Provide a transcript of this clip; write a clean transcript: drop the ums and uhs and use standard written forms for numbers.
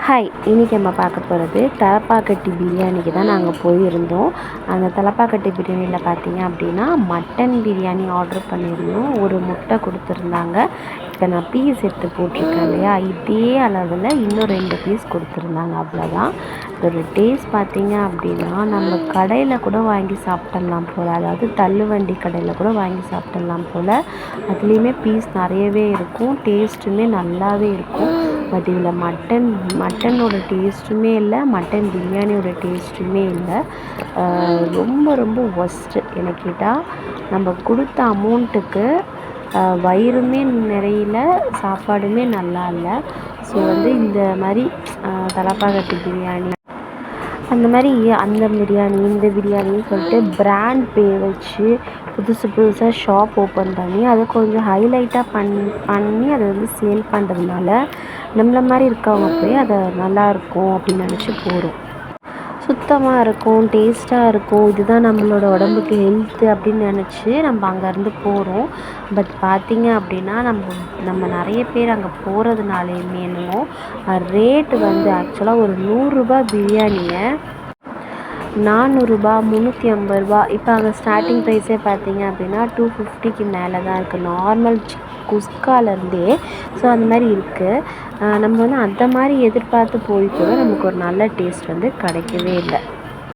Hi, இன்றைக்கி நம்ம பார்க்க போகிறது தலப்பாக்கட்டி பிரியாணிக்கு தான் நாங்கள் போயிருந்தோம். அந்த தலப்பாக்கட்டி பிரியாணியில் பார்த்தீங்க அப்படின்னா மட்டன் பிரியாணி ஆர்டர் பண்ணியிருந்தோம். ஒரு முட்டை கொடுத்துருந்தாங்க. இப்போ நான் பீஸ் எடுத்து போட்டிருக்கேன் இல்லையா, இதே அளவில் இன்னும் 2 பீஸ் கொடுத்துருந்தாங்க. அவ்வளோதான். இதோட டேஸ்ட் பார்த்தீங்க அப்படின்னா நம்ம கடையில் கூட வாங்கி சாப்பிட்றலாம் போல், அதாவது தள்ளுவண்டி கடையில் கூட வாங்கி சாப்பிட்றலாம் போல். அதுலேயுமே பீஸ் நிறையவே இருக்கும், டேஸ்ட்டுமே நல்லாவே இருக்கும். பட் இதில் மட்டனோட டேஸ்ட்டுமே இல்லை, மட்டன் பிரியாணியோட டேஸ்ட்டுமே இல்லை. ரொம்ப ரொம்ப ஒஸ்ட்டு என்ன கேட்டால். நம்ம கொடுத்த அமௌண்ட்டுக்கு வயிறுமே நிறையில, சாப்பாடுமே நல்லா இல்லை. ஸோ இந்த மாதிரி தலப்பாக்கட்டி பிரியாணி அந்த மாதிரி அந்த பிரியாணி இந்த பிரியாணின்னு சொல்லிட்டு பிராண்ட் பேர் வச்சு புதுசாக ஷாப் ஓப்பன் பண்ணி அதை கொஞ்சம் ஹைலைட்டாக பண்ணி அதை சேல் பண்ணுறதுனால நம்மள மாதிரி இருக்கவங்க போய் அதை நல்லாயிருக்கும் அப்படின்னு நினச்சி போகிறோம். சுத்தமாக இருக்கும், டேஸ்ட்டாக இருக்கும், இதுதான் நம்மளோட உடம்புக்கு ஹெல்த்து அப்படின்னு நினச்சி நம்ம அங்கேருந்து போகிறோம். பட் பார்த்திங்க அப்படின்னா நம்ம நிறைய பேர் அங்கே போகிறதுனாலையுமே என்னமோ ரேட்டு ஆக்சுவலாக ஒரு 100 ரூபா பிரியாணியை 400 ரூபா 350 ரூபா. இப்போ அங்கே ஸ்டார்டிங் ப்ரைஸே பார்த்தீங்க அப்படின்னா 250க்கு மேலே தான் இருக்குது, நார்மல் குஸ்காலேருந்தே. ஸோ அந்த மாதிரி இருக்குது. நம்ம அந்த மாதிரி எதிர்பார்த்து போய் கூட நமக்கு ஒரு நல்ல டேஸ்ட் கிடைக்கவே இல்லை.